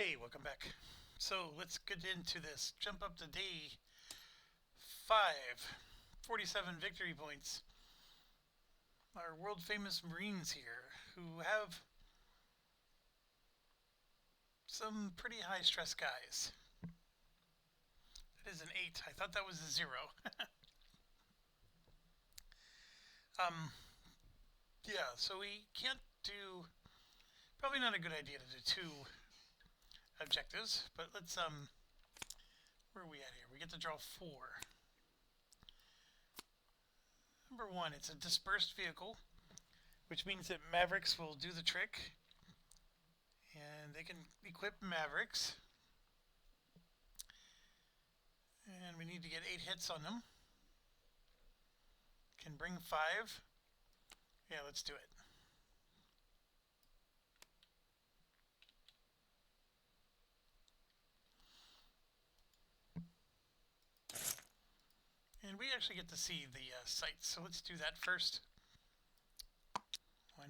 Hey, welcome back. So let's get into this. Jump up to day 5. 47 victory points. Our world famous Marines here who have some pretty high stress guys. That is an 8. I thought that was a 0. Yeah, so we can't do. Probably not a good idea to do 2 objectives, but let's, where are we at here? We get to draw 4. Number 1, it's a dispersed vehicle, which means that Mavericks will do the trick. And they can equip Mavericks. And we need to get 8 hits on them. Can bring 5. Yeah, let's do it. And we actually get to see the sights, so let's do that first. 1.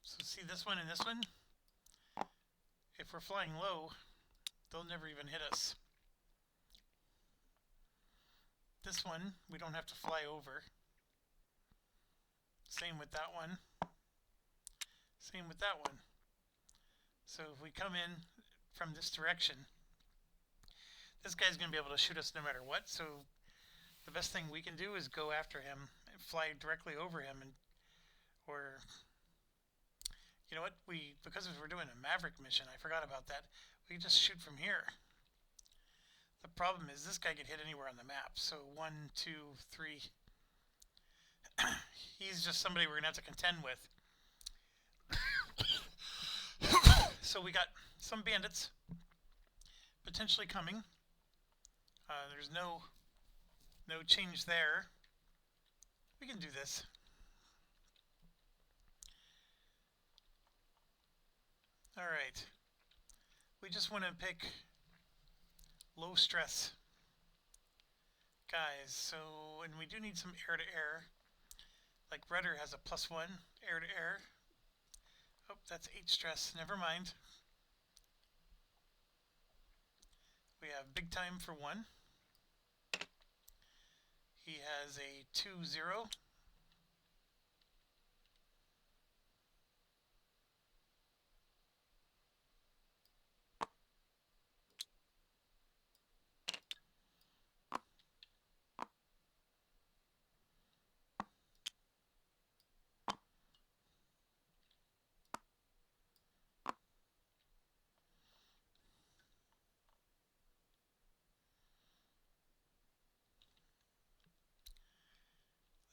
So see this one and this one? If we're flying low, they'll never even hit us. This one, we don't have to fly over. Same with that one. Same with that one. So if we come in from this direction, this guy's going to be able to shoot us no matter what. So the best thing we can do is go after him and fly directly over him, and or you know what? Because we're doing a Maverick mission, I forgot about that. We just shoot from here. The problem is this guy can hit anywhere on the map. So 1, 2, 3. He's just somebody we're gonna have to contend with. So we got some bandits potentially coming. There's no change there. We can do this. All right. We just want to pick low stress guys. So, and we do need some air to air. Like Rudder has a +1 air to air. Oh, that's 8 stress. Never mind. We have Big Time for 1. He has a 2-0.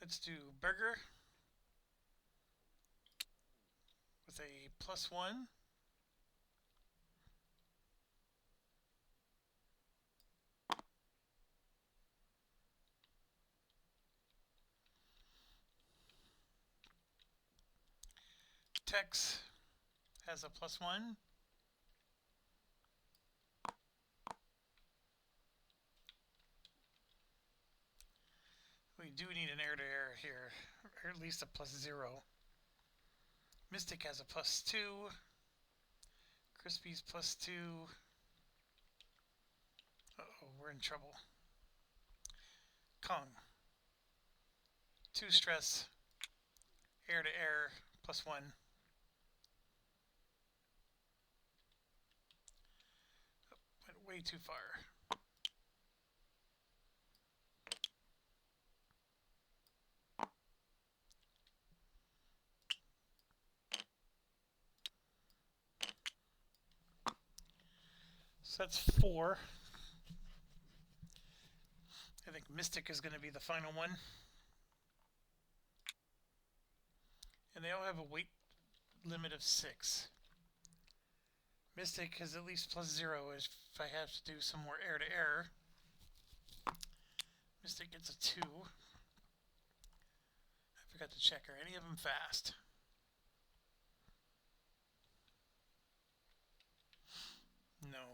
Let's do Burger with a +1. Tex has a +1. We do need an air to air here, or at least a +0. Mystic has a +2. Crispy's +2. Uh-oh, we're in trouble. Kong. 2 stress. Air to air, +1. Oh, went way too far. So that's 4. I think Mystic is going to be the final one. And they all have a weight limit of 6. Mystic has at least +0 if I have to do some more air to air. Mystic gets a 2. I forgot to check, are any of them fast? No.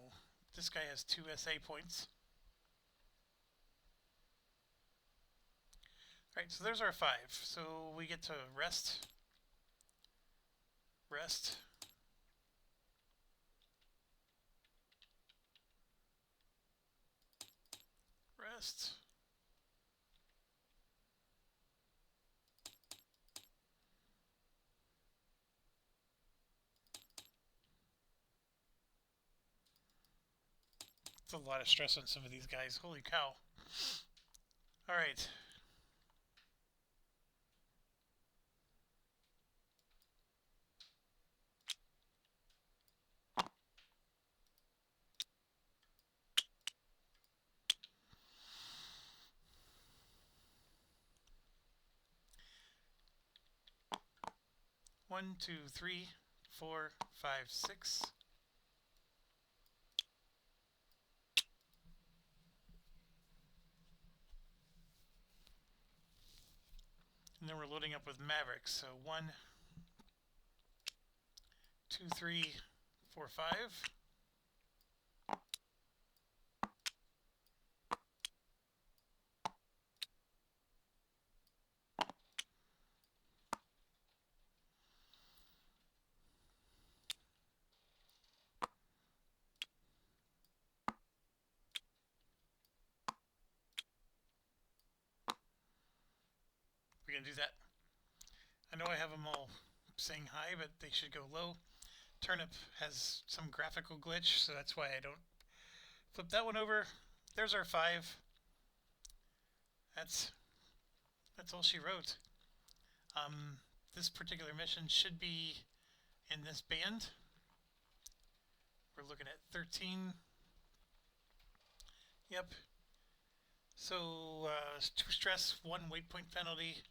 This guy has 2 SA points. Alright, so there's our 5. So we get to rest, rest, rest. It's a lot of stress on some of these guys. Holy cow. Alright. One, two, three, 4, 5, 6. And then we're loading up with Mavericks. So 1, 2, 3, 4, 5. We're going to do that. I know I have them all saying high, but they should go low. Turnip has some graphical glitch, so that's why I don't flip that one over. There's our 5. That's all she wrote. This particular mission should be in this band. We're looking at 13. Yep. So 2 stress, 1 weight point penalty.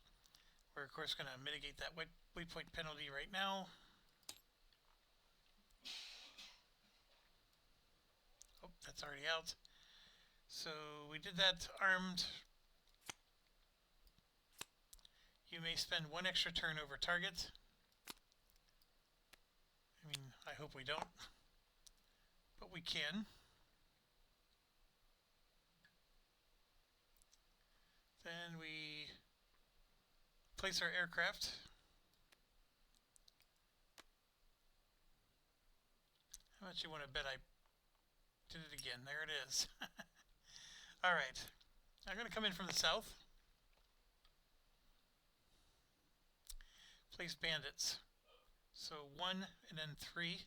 We're of course going to mitigate that weight point penalty right now. Oh, that's already out. So we did that armed. You may spend 1 extra turn over target. I mean, I hope we don't, but we can. Then we place our aircraft. How much you want to bet I did it again? There it is. Alright, I'm going to come in from the south. Place bandits. So 1 and then 3.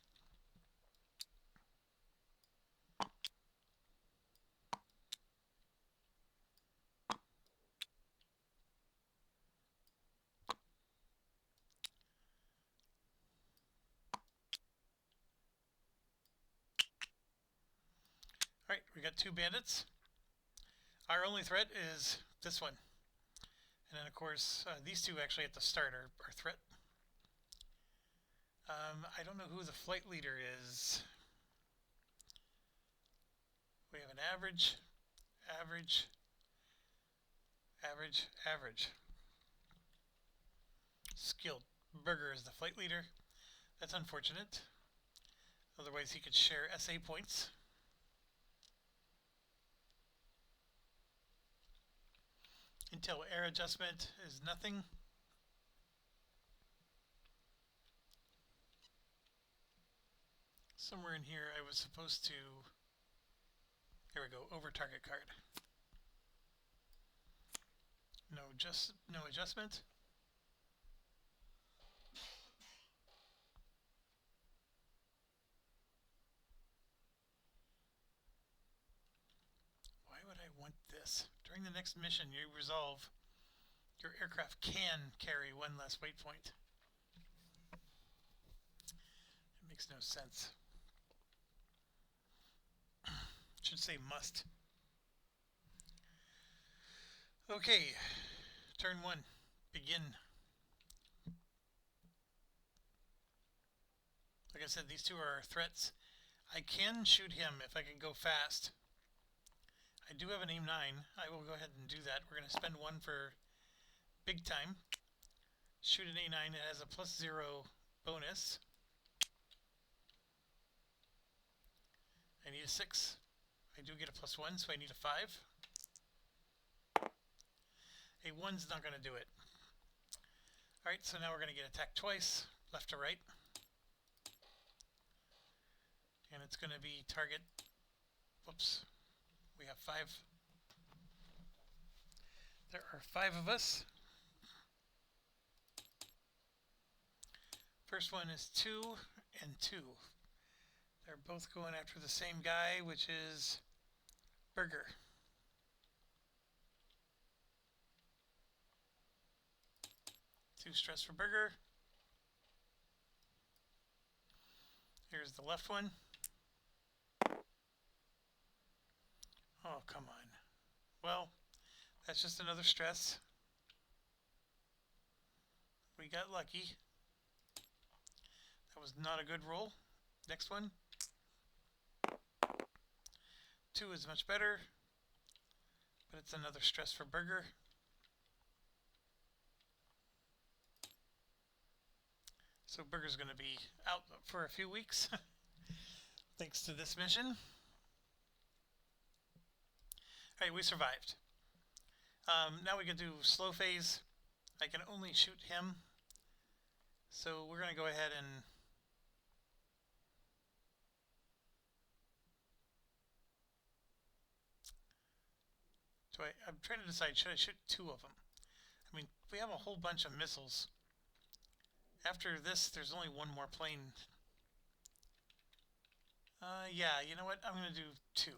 Alright, we got 2 bandits. Our only threat is this one. And then of course, these 2 actually at the start are our threat. I don't know who the flight leader is. We have an average, average, average, average. Skilled. Burger is the flight leader. That's unfortunate. Otherwise he could share SA points. Intel air adjustment is nothing. Somewhere in here I was supposed to, here we go, over target card. No adjustment. Why would I want this? During the next mission you resolve your aircraft can carry 1 less weight point. It makes no sense. Should say must. Okay, turn 1, begin. Like I said, these 2 are our threats. I can shoot him if I can go fast. I do have an aim 9. I will go ahead and do that. We're going to spend 1 for big time. Shoot an A9. It has a +0 bonus. I need a 6. I do get a +1, so I need a 5. A 1's not going to do it. Alright, so now we're going to get attacked twice, left to right. And it's going to be target. Whoops. We have 5. There are 5 of us. First one is 2 and 2. They're both going after the same guy, which is Burger. Two stress for Burger. Here's the left one. Oh, come on. Well, that's just another stress. We got lucky. That was not a good roll. Next one. 2 is much better, but it's another stress for Burger. So Burger's going to be out for a few weeks, thanks to this mission. Alright, we survived. Now we can do slow phase. I can only shoot him. So we're going to go ahead and I'm trying to decide, should I shoot 2 of them? I mean, we have a whole bunch of missiles. After this, there's only one more plane. Yeah, you know what? I'm going to do 2.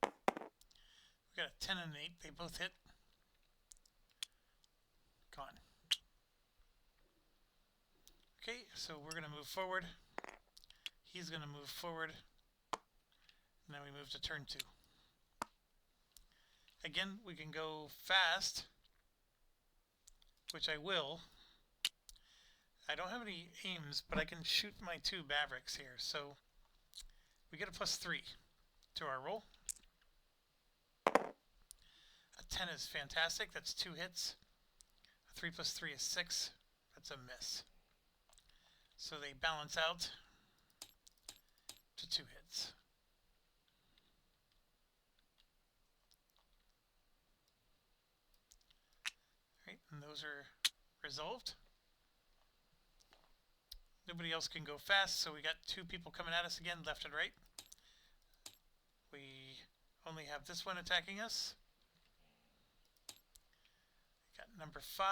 We got a 10 and an 8. They both hit. Gone. Okay, so we're going to move forward. He's going to move forward. Now we move to turn 2. Again, we can go fast, which I will. I don't have any aims, but I can shoot my 2 Mavericks here. So we get a +3 to our roll. A 10 is fantastic. That's 2 hits. A 3 + 3 is 6. That's a miss. So they balance out to 2 hits. Alright, and those are resolved. Nobody else can go fast, so we got 2 people coming at us again, left and right. We only have this one attacking us. Got number 5,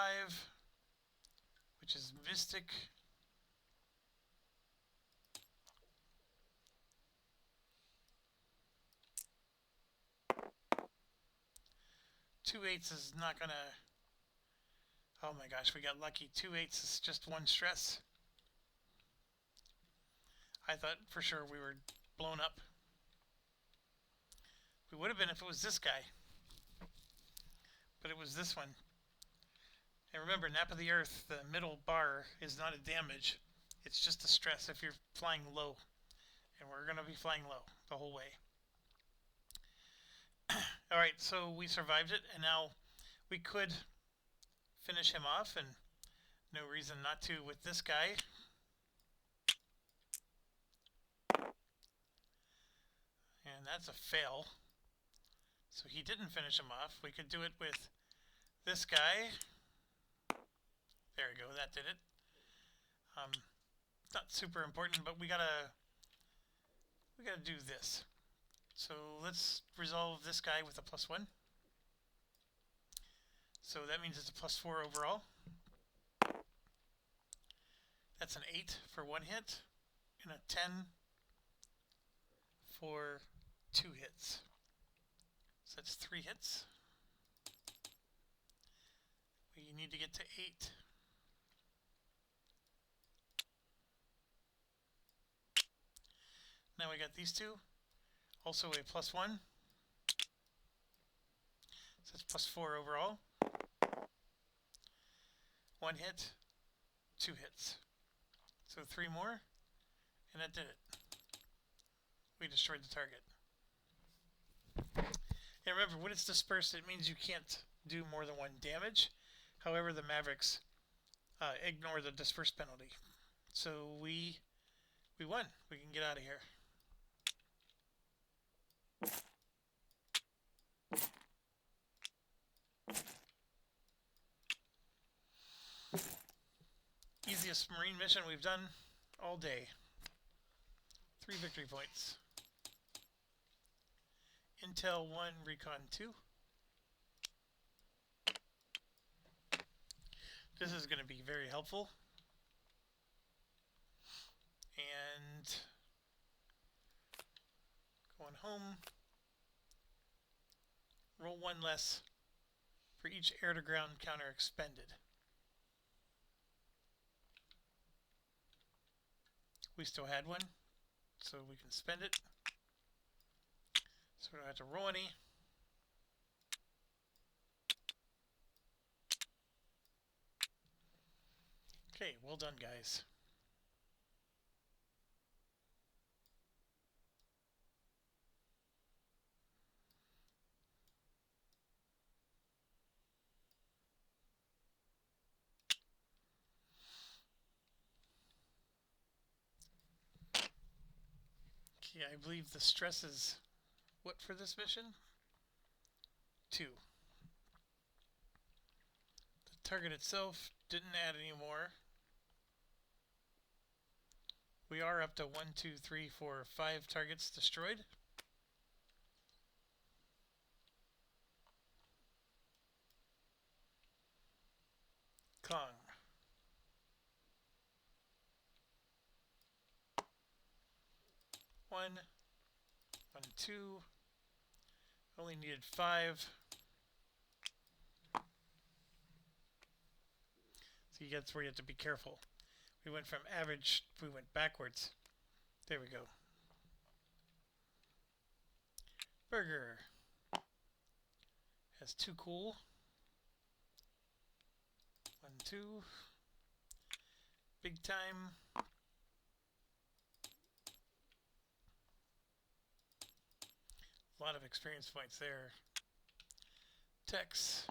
which is Mystic. Two 8s is not gonna. Oh my gosh, we got lucky. 2 8s is just 1 stress. I thought for sure we were blown up. We would have been if it was this guy. But it was this one. And remember, Nap of the Earth, the middle bar is not a damage. It's just a stress if you're flying low. And we're going to be flying low the whole way. Alright, so we survived it, and now we could finish him off, and no reason not to with this guy. And that's a fail. So he didn't finish him off. We could do it with this guy. There we go, that did it. Not super important, but we gotta do this. So let's resolve this guy with a +1. So that means it's a +4 overall. That's an 8 for 1 hit, and a 10 for 2 hits. So that's 3 hits. We need to get to 8. Now we got these 2. Also a +1. So it's +4 overall. 1 hit, 2 hits. So 3 more, and that did it. We destroyed the target. And remember, when it's dispersed, it means you can't do more than 1 damage. However, the Mavericks ignore the disperse penalty. So we won. We can get out of here. Easiest Marine mission we've done all day. 3 victory points. Intel 1, Recon 2. This is going to be very helpful. And going home. Roll 1 less for each air-to-ground counter expended. We still had one, so we can spend it. So we don't have to roll any. Okay, well done, guys. Okay, I believe the stress is what for this mission? 2. The target itself didn't add any more. We are up to 1, 2, 3, 4, 5 targets destroyed. Kong. 1, 1, 2. Only needed 5. So that's where you have to be careful. We went from average, we went backwards. There we go. Burger has 2 cool. 1, 2. Big time. A lot of experience points there. Tex.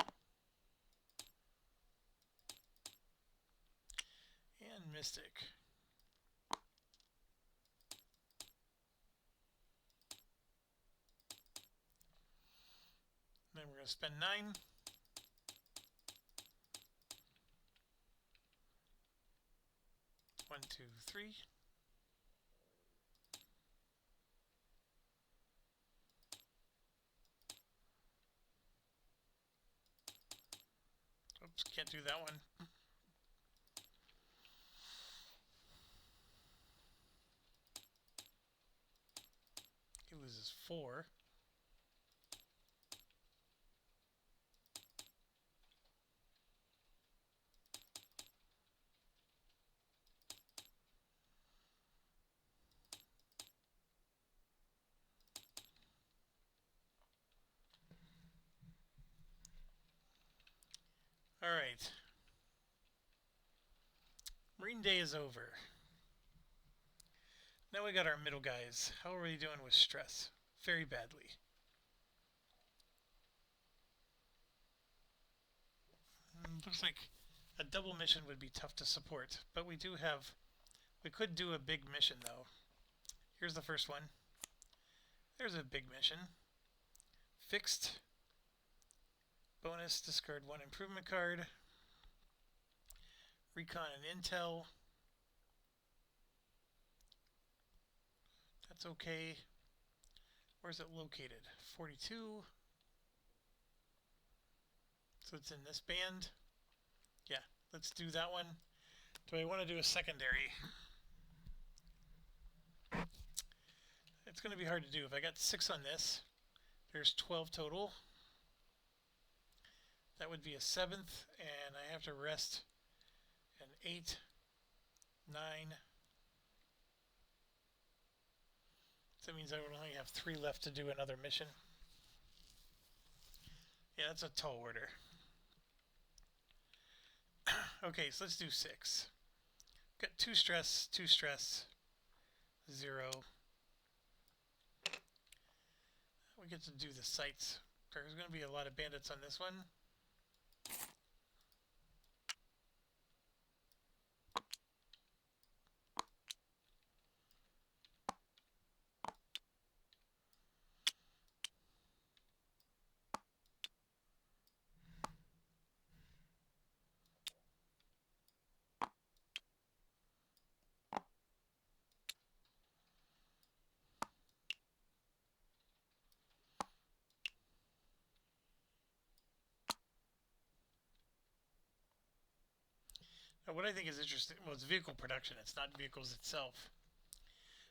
And Mystic. Then we're going to spend 9. One, 2, 3. Oops, can't do that one. He loses 4. All right. Marine Day is over. Now we got our middle guys. How are we doing with stress? Very badly. Looks like a double mission would be tough to support, but we could do a big mission though. Here's the first one. There's a big mission. Fixed. Bonus, discard 1 improvement card. Recon and Intel. That's okay. Where's it located? 42. So it's in this band. Yeah, let's do that one. Do I want to do a secondary? It's going to be hard to do. If I got 6 on this, there's 12 total. That would be a 7th, and I have to rest an 8, 9. So that means I would only have 3 left to do another mission. Yeah, that's a tall order. Okay, so let's do 6. Got 2 stress, 2 stress, 0. We get to do the sights. There's going to be a lot of bandits on this one. Now, what I think is interesting, well, it's vehicle production. It's not vehicles itself.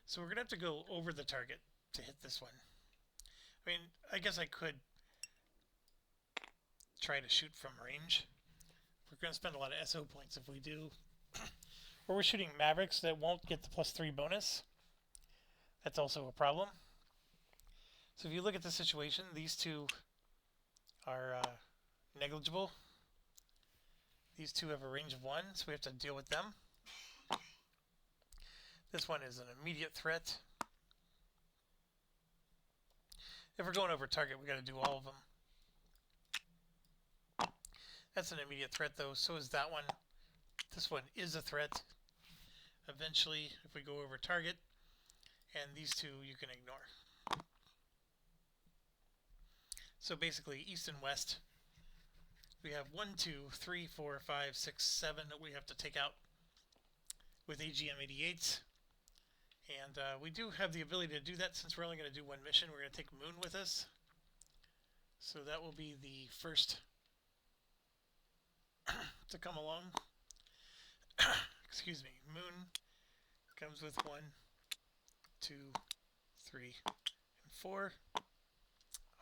So we're going to have to go over the target to hit this one. I mean, I guess I could try to shoot from range. We're going to spend a lot of SO points if we do. Or we're shooting Mavericks that won't get the +3 bonus. That's also a problem. So if you look at the situation, these two are negligible. These two have a range of 1, so we have to deal with them. This one is an immediate threat. If we're going over target, we got to do all of them. That's an immediate threat, though. So is that one. This one is a threat. Eventually, if we go over target, and these two you can ignore. So basically, east and west, we have 1, 2, 3, 4, 5, 6, 7 that we have to take out with AGM-88s. And we do have the ability to do that since we're only going to do one mission. We're going to take Moon with us. So that will be the first to come along. Excuse me. Moon comes with 1, 2, 3, and 4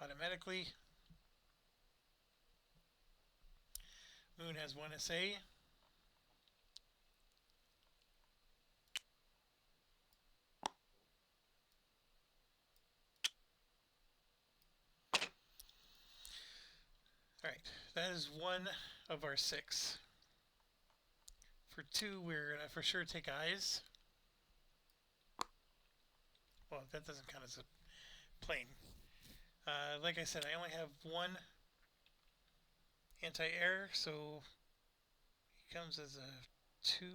automatically. Moon has 1 SA. Alright, that is 1 of our 6. For 2, we're going to for sure take eyes. Well, that doesn't count as a plane. Like I said, I only have 1 anti-air, so he comes as a 2.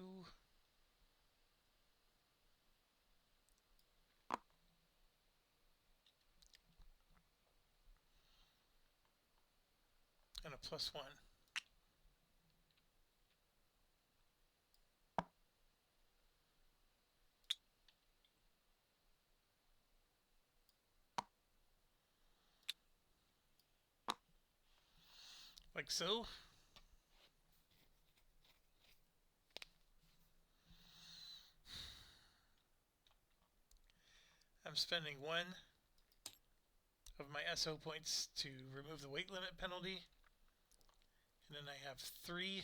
And a +1. Like so. I'm spending 1 of my SO points to remove the weight limit penalty. And then I have 3,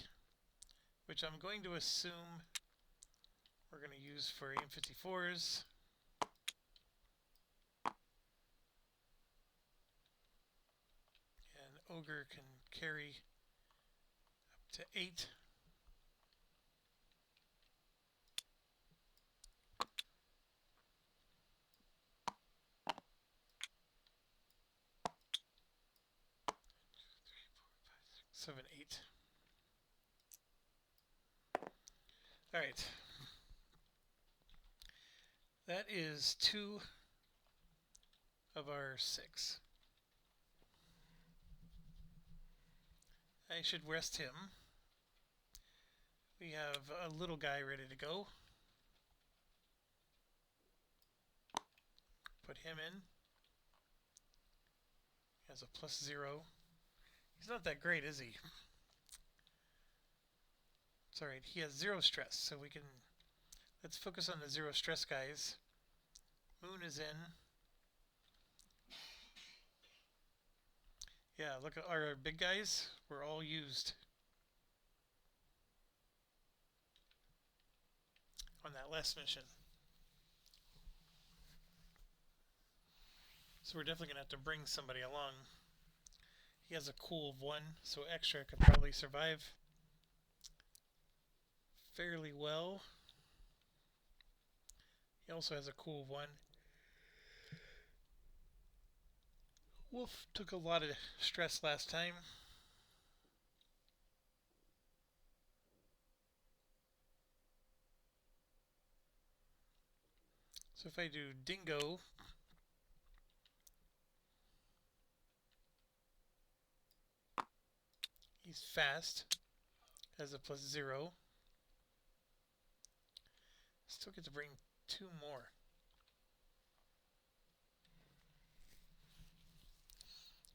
which I'm going to assume we're going to use for AIM-54s. And Ogre can carry up to 8. Seven, 8. Alright. That is 2 of our 6. I should rest him. We have a little guy ready to go. Put him in. He has a +0. He's not that great, is he? It's alright. He has 0 stress, so we can... Let's focus on the 0 stress guys. Moon is in. Yeah, look at our big guys. We're all used on that last mission. So we're definitely going to have to bring somebody along. He has a cool of 1, so extra could probably survive fairly well. He also has a cool of 1. Wolf took a lot of stress last time. So if I do Dingo, he's fast, has a +0. Still get to bring 2 more.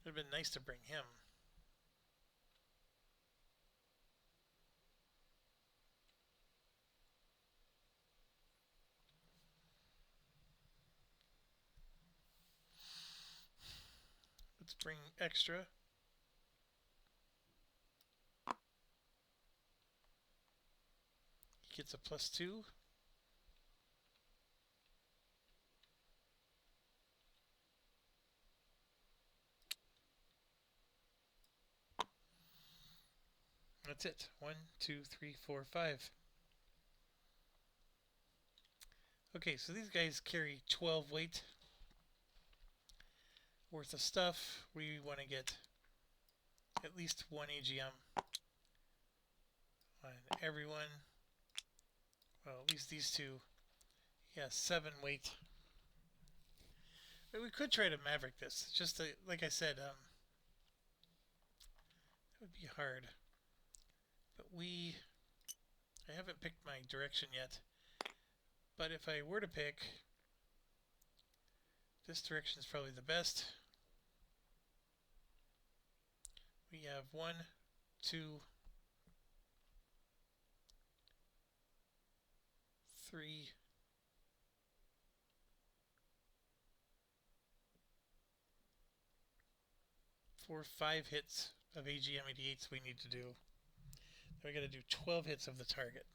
It would have been nice to bring him. bring extra. He gets a +2. That's it. 1, 2, 3, 4, 5. Okay, so these guys carry 12 weight worth of stuff. We want to get at least 1 AGM on everyone. Well, at least these two. Yeah, 7 weight. But we could try to Maverick this. Just to, like I said, that would be hard. But I haven't picked my direction yet. But if I were to pick, this direction is probably the best. We have 1, 2, 3, 4, 5 hits of AGM88s we need to do. Then we got to do 12 hits of the target.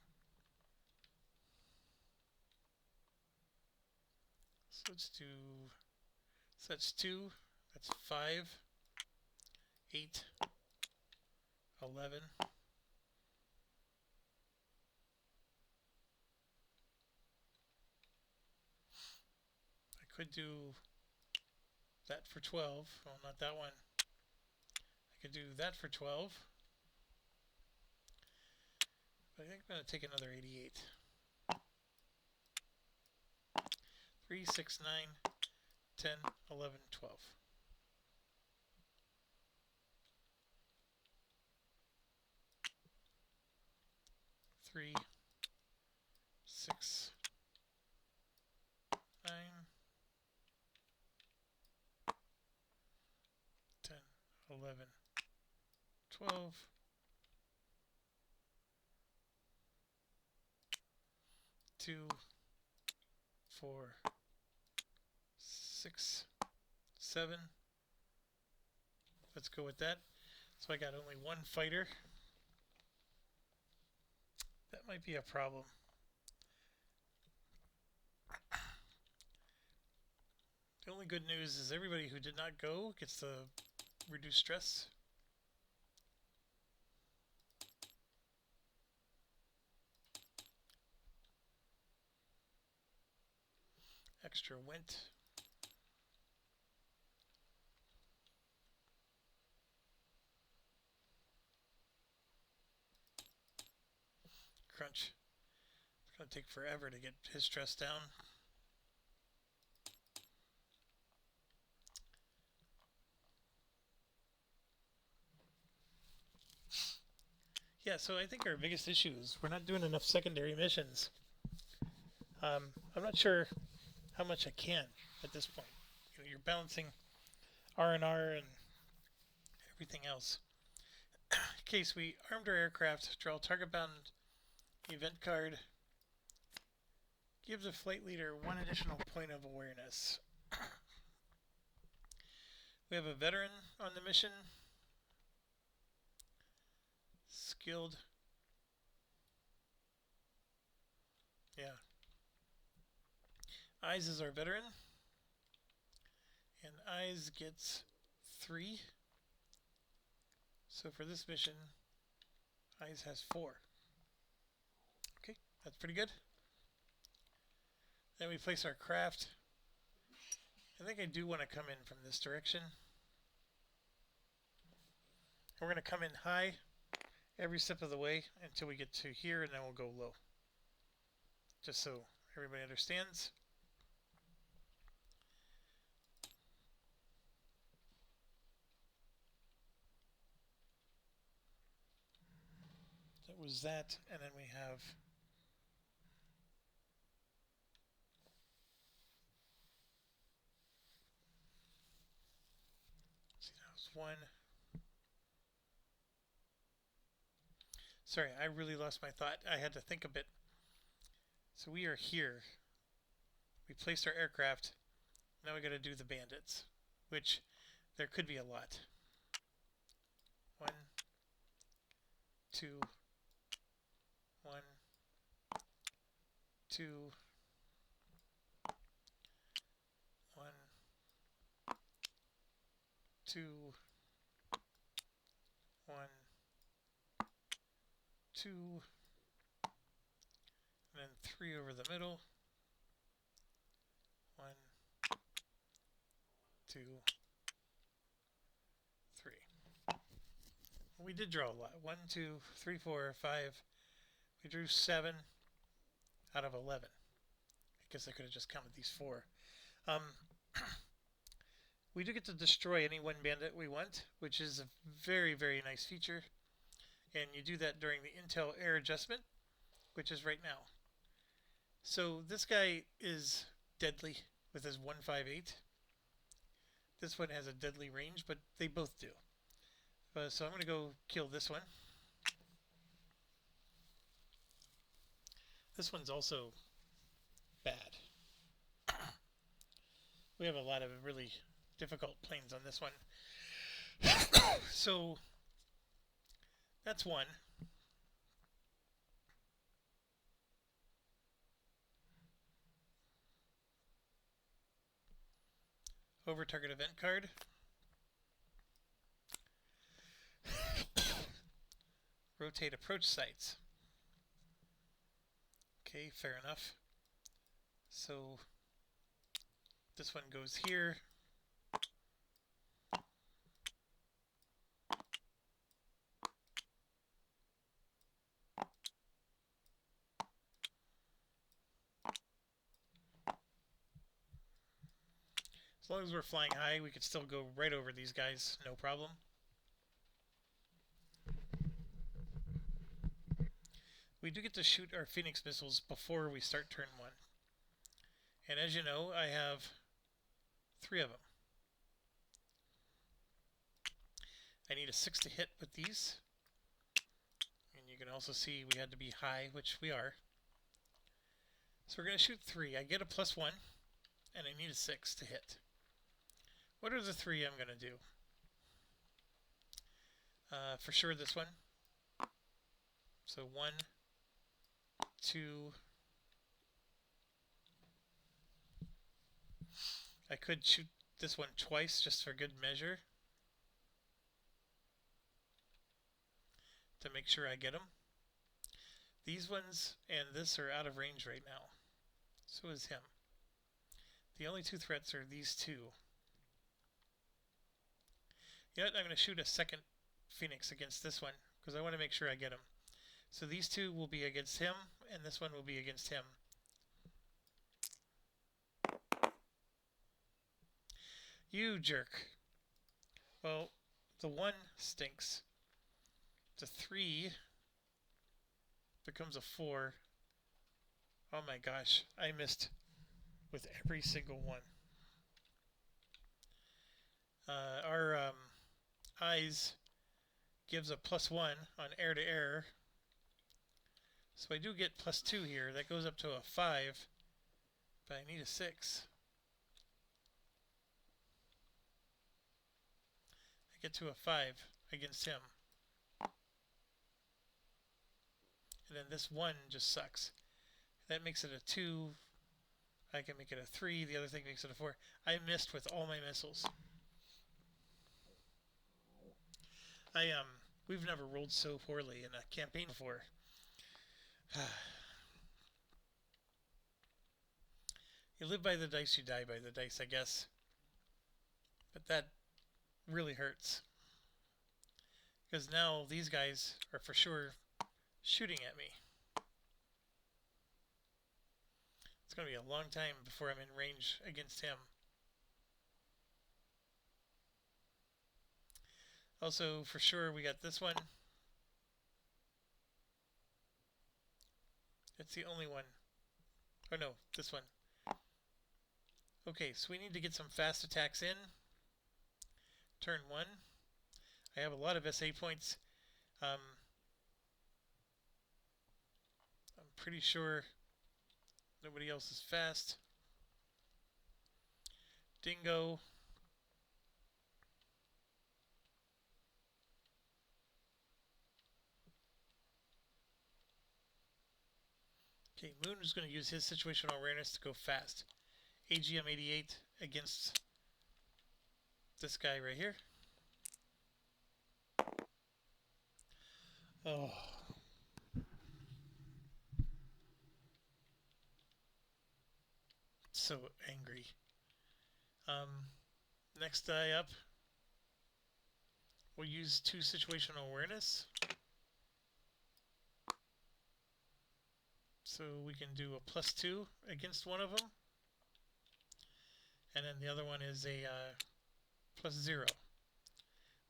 So let's do, so that's 2, that's 5, 8, 11. I could do that for 12. Well, not that one. I could do that for 12. But I think I'm going to take another 88. 3, 6, 9, 10, 11, 12. Three, 6, 9, 10, 11, 12. 2, 4, 6, 7. Let's go with that. So I got only 1 fighter. That might be a problem. The only good news is everybody who did not go gets the reduced stress. Extra went. Crunch. It's going to take forever to get his stress down. Yeah, so I think our biggest issue is we're not doing enough secondary missions. I'm not sure how much I can at this point. You know, you're balancing R&R and everything else. In case we armed our aircraft, draw target-bound event card, give the flight leader 1 additional point of awareness. We have a veteran on the mission. Skilled. Yeah. Eyes is our veteran. And Eyes gets 3. So for this mission, Eyes has 4. Okay, that's pretty good. Then we place our craft. I think I do want to come in from this direction. We're going to come in high every step of the way until we get to here, and then we'll go low. Just so everybody understands. That was that, and then we have see, that was 1. Sorry, I really lost my thought. I had to think a bit. So we are here. We placed our aircraft. Now we got to do the bandits, which There could be a lot. 1, 2, 1, 2, 1, 2, 1, 2, and then 3 over the middle. 1, 2, 3. We did draw a lot. 1, 2, 3, 4, 5. We drew 7 out of 11. I guess I could have just counted these 4. We do get to destroy any one bandit we want, which is a very, very nice feature. And you do that during the Intel Air Adjustment, which is right now. So this guy is deadly with his 158. This one has a deadly range, but they both do. So I'm going to go kill this one. This one's also bad. We have a lot of really difficult planes on this one. So that's one. Over target event card. Rotate approach sites. Okay, fair enough. So this one goes here. As long as we're flying high, we could still go right over these guys, no problem. We do get to shoot our Phoenix missiles before we start turn 1. And as you know, I have 3 of them. I need a 6 to hit with these. And you can also see we had to be high, which we are. So we're going to shoot 3. I get a +1, and I need a 6 to hit. What are the 3 I'm going to do? For sure this one. So 1, 2. I could shoot this one twice just for good measure, to make sure I get them. These ones and this are out of range right now. So is him. The only 2 threats are these 2. You know what? I'm going to shoot a second Phoenix against this one because I want to make sure I get him. So these 2 will be against him, and this one will be against him. You jerk. Well, the 1 stinks. The 3 becomes a 4. Oh my gosh, I missed with every single one. Our eyes gives a +1 on air to air. So I do get +2 here. That goes up to a 5, but I need a 6. I get to a 5 against him. And then this 1 just sucks. That makes it a 2. I can make it a 3. The other thing makes it a 4. I missed with all my missiles. We've never rolled so poorly in a campaign before. You live by the dice, you die by the dice, I guess. But that really hurts. Because now these guys are for sure shooting at me. It's going to be a long time before I'm in range against him. Also, for sure, we got this one. It's the only one. Oh no, this one. Okay, so we need to get some fast attacks in. Turn 1. I have a lot of SA points. I'm pretty sure nobody else is fast. Dingo. Okay, Moon is going to use his situational awareness to go fast. AGM 88 against this guy right here. Oh. So angry. Next die up, we'll use 2 situational awareness. So we can do a +2 against one of them. And then the other one is a +0.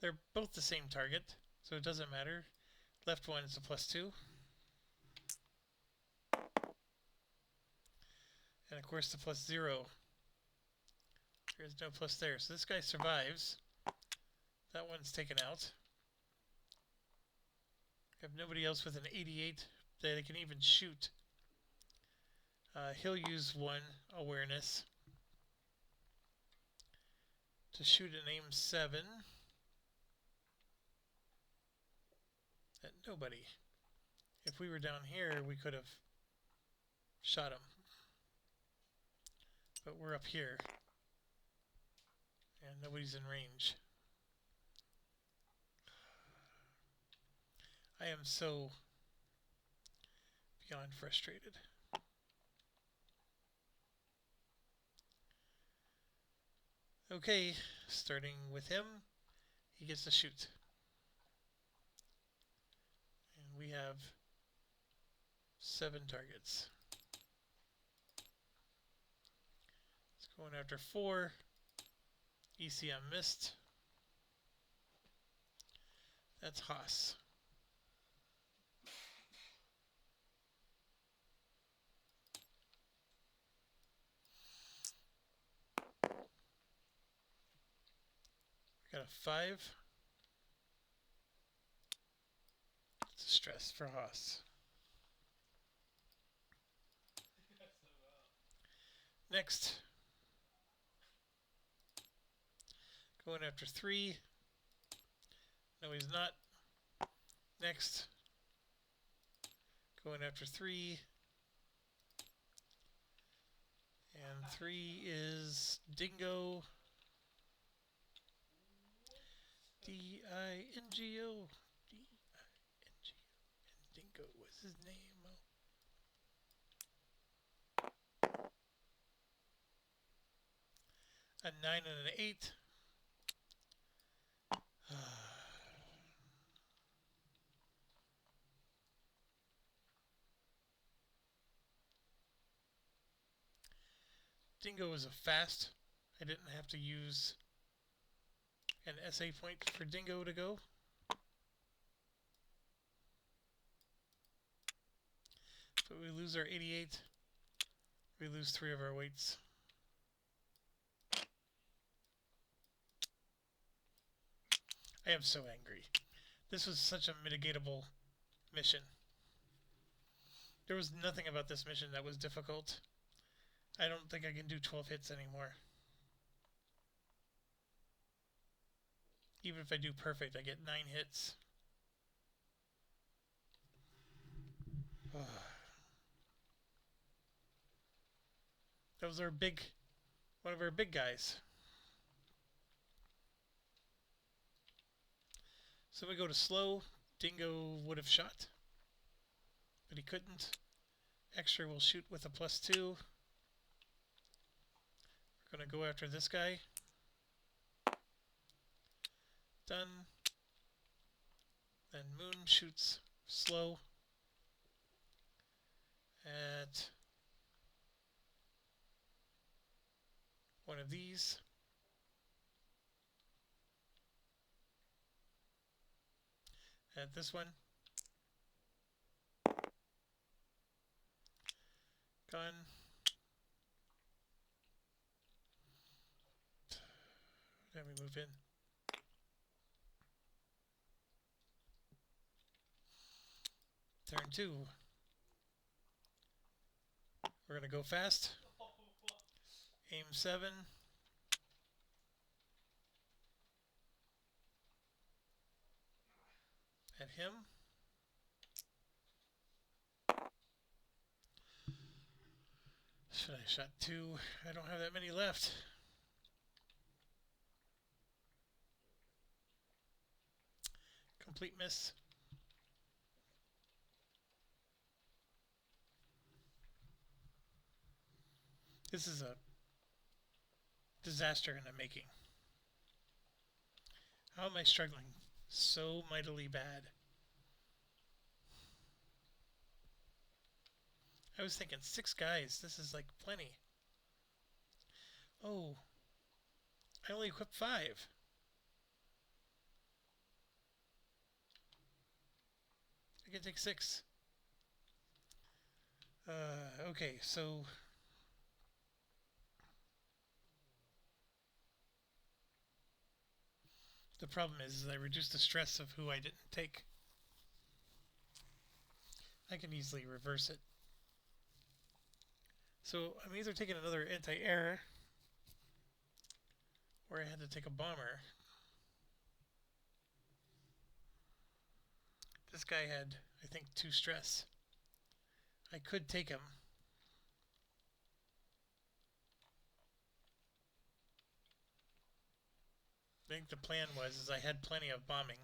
They're both the same target, so it doesn't matter. Left one is a +2. And of course the +0. There's no plus there. So this guy survives. That one's taken out. I have nobody else with an 88 that I can even shoot. He'll use 1 awareness to shoot an aim 7 at nobody. If we were down here, we could have shot him. But we're up here, and nobody's in range. I am so beyond frustrated. Okay, starting with him, he gets to shoot. And we have 7 targets. It's going after 4. ECM missed. That's Haas. We got a 5. It's a stress for Haas. Next. Going after 3. No, he's not. Next. Going after 3. And 3 is Dingo. D-I-N-G-O. D-I-N-G-O. And Dingo was his name. A 9 and an 8. Dingo was a fast. I didn't have to use an SA point for Dingo to go. But we lose our 88. We lose 3 of our weights. I am so angry. This was such a mitigatable mission. There was nothing about this mission that was difficult. I don't think I can do 12 hits anymore. Even if I do perfect, I get 9 hits. That was one of our big guys. So we go to slow. Dingo would have shot, but he couldn't. Extra will shoot with a +2. We're going to go after this guy. Done. Then Moon shoots slow at one of these. At this one. Gone. Then we move in. Turn 2. We're going to go fast. Aim 7. At him. Should I shot 2? I don't have that many left. Complete miss. This is a disaster in the making. How am I struggling so mightily bad? I was thinking 6 guys. This is like plenty. Oh, I only equipped 5. I can take 6. Okay, so the problem is I reduced the stress of who I didn't take. I can easily reverse it. So I'm either taking another anti-air, or I had to take a bomber. This guy had, I think, 2 stress. I could take him. I think the plan was I had plenty of bombing.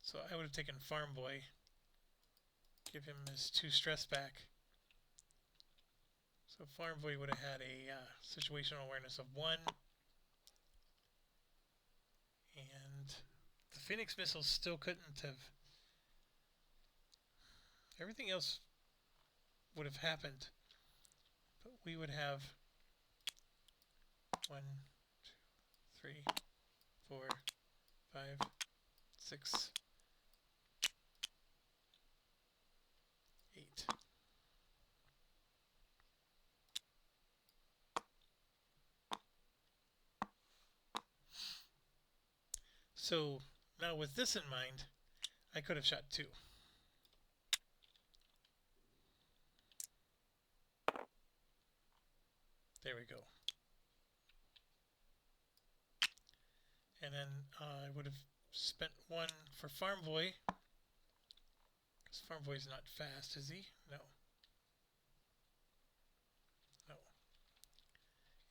So I would have taken Farm Boy. Give him his 2 stress back. So Farm Boy would have had a situational awareness of 1. And the Phoenix missiles still couldn't have... Everything else would have happened. But we would have 1, 2, 3, 4, 5, 6, 8. So now with this in mind, I could have shot 2. There we go. And then I would have spent 1 for Farm Boy. Because Farm Boy's not fast, is he? No. No.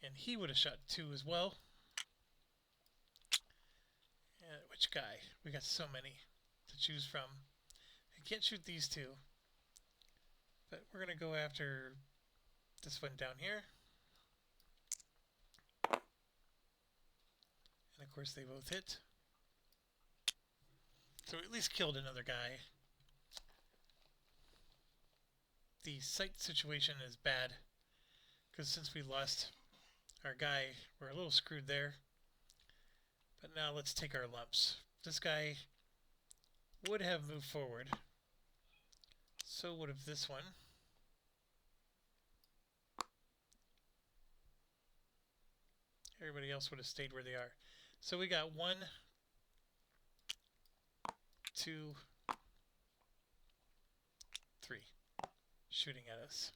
And he would have shot 2 as well. Which guy? We got so many to choose from. I can't shoot these 2. But we're going to go after this one down here. And of course they both hit. So we at least killed another guy. The sight situation is bad. Because since we lost our guy, we're a little screwed there. But now let's take our lumps. This guy would have moved forward. So would have this one. Everybody else would have stayed where they are. So we got 1, 2, 3 shooting at us.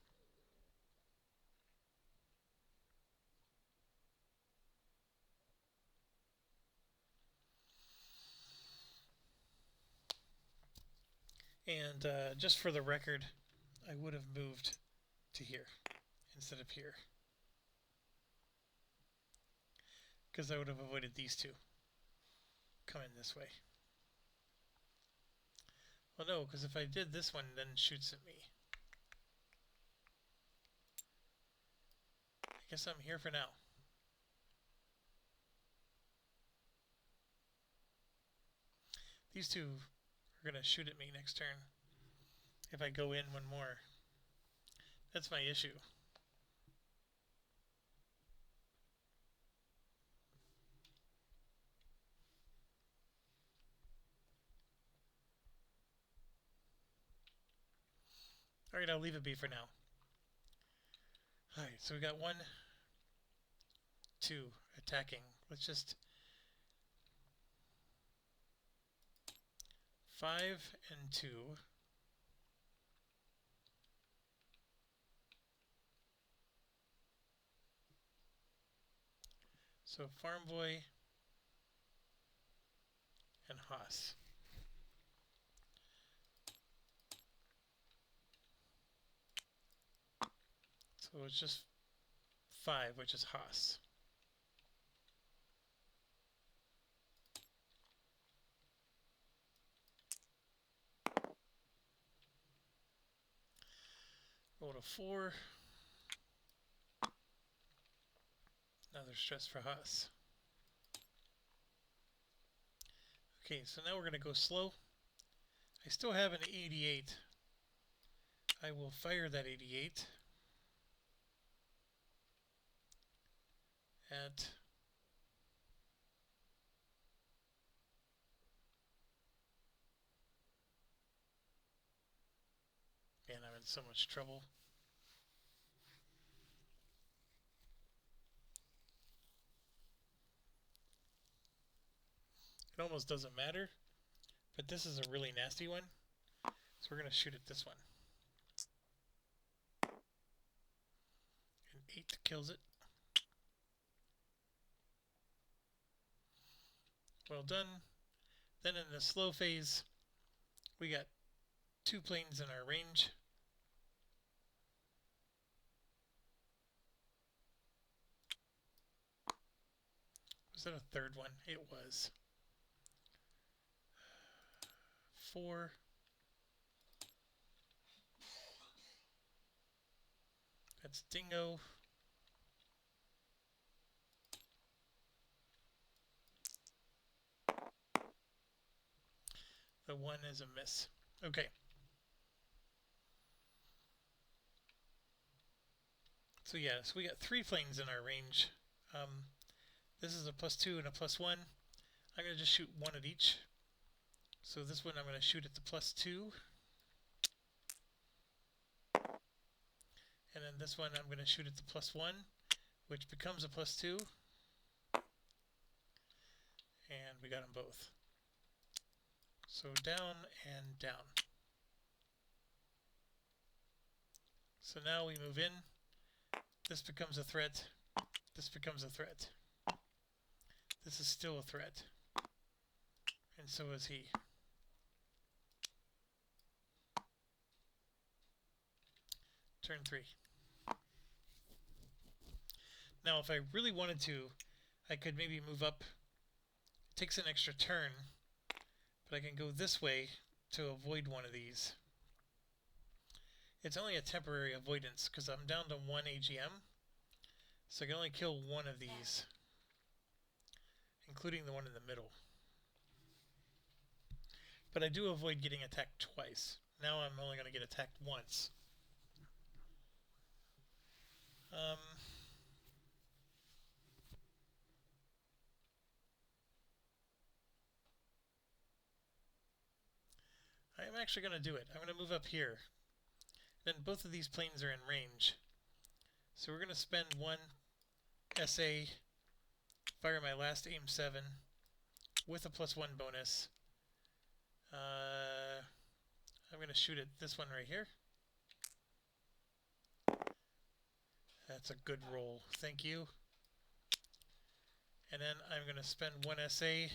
And just for the record, I would have moved to here instead of here. Because I would have avoided these 2 coming this way. Well, no, because if I did this one, then it shoots at me. I guess I'm here for now. These 2 are going to shoot at me next turn if I go in 1 more. That's my issue. Alright, I'll leave it be for now. Alright, so we got 1, 2 attacking. Let's just... 5 and 2. So Farm Boy and Haas. So it's just 5, which is Haas. Roll to 4. Another stress for Haas. Okay, so now we're going to go slow. I still have an 88. I will fire that 88 at man, I'm in so much trouble. It almost doesn't matter, but this is a really nasty one. So we're going to shoot at this one. An 8 kills it. Well done. Then in the slow phase, we got 2 planes in our range. Was that a third one? It was. 4. That's Dingo. The 1 is a miss. Okay. So yeah, so we got 3 planes in our range. This is a +2 and a +1. I'm going to just shoot 1 at each. So this one I'm going to shoot at the +2. And then this one I'm going to shoot at the +1, which becomes a +2. And we got them both. So down and down. So now we move in. This becomes a threat. This becomes a threat. This is still a threat. And so is he. Turn 3. Now if I really wanted to, I could maybe move up. It takes an extra turn, but I can go this way to avoid one of these. It's only a temporary avoidance because I'm down to 1 AGM, so I can only kill 1 of these, including the one in the middle. But I do avoid getting attacked twice. Now I'm only going to get attacked once. I'm actually going to do it. I'm going to move up here. Then both of these planes are in range. So we're going to spend 1 SA, fire my last aim 7 with a +1 bonus. I'm going to shoot at this one right here. That's a good roll. Thank you. And then I'm going to spend 1 SA.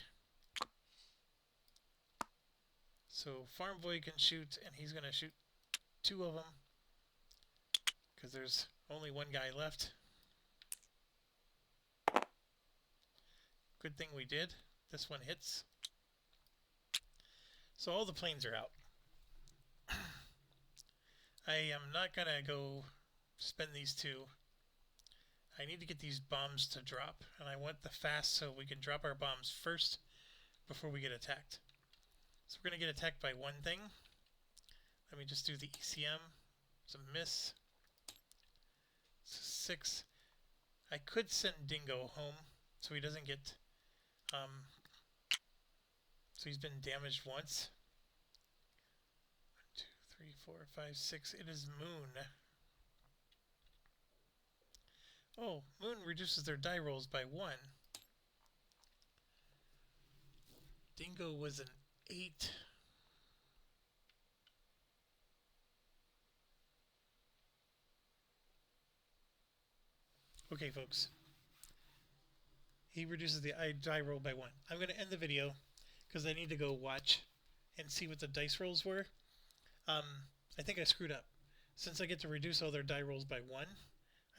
So Farm Boy can shoot, and he's going to shoot 2 of them because there's only 1 guy left. Good thing we did. This one hits. So all the planes are out. I am not going to go spend these 2. I need to get these bombs to drop, and I want the fast so we can drop our bombs first before we get attacked. So we're going to get attacked by 1 thing. Let me just do the ECM. It's a miss. It's a 6. I could send Dingo home so he doesn't get... so he's been damaged once. 1, 2, 3, 4, 5, 6. It is Moon. Oh, Moon reduces their die rolls by 1. Dingo was an 8. Okay, folks. He reduces the die roll by 1. I'm going to end the video because I need to go watch and see what the dice rolls were. I think I screwed up. Since I get to reduce all their die rolls by 1,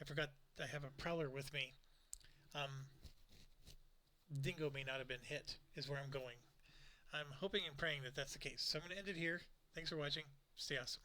I forgot I have a prowler with me. Dingo may not have been hit, is where I'm going. I'm hoping and praying that that's the case. So I'm going to end it here. Thanks for watching. Stay awesome.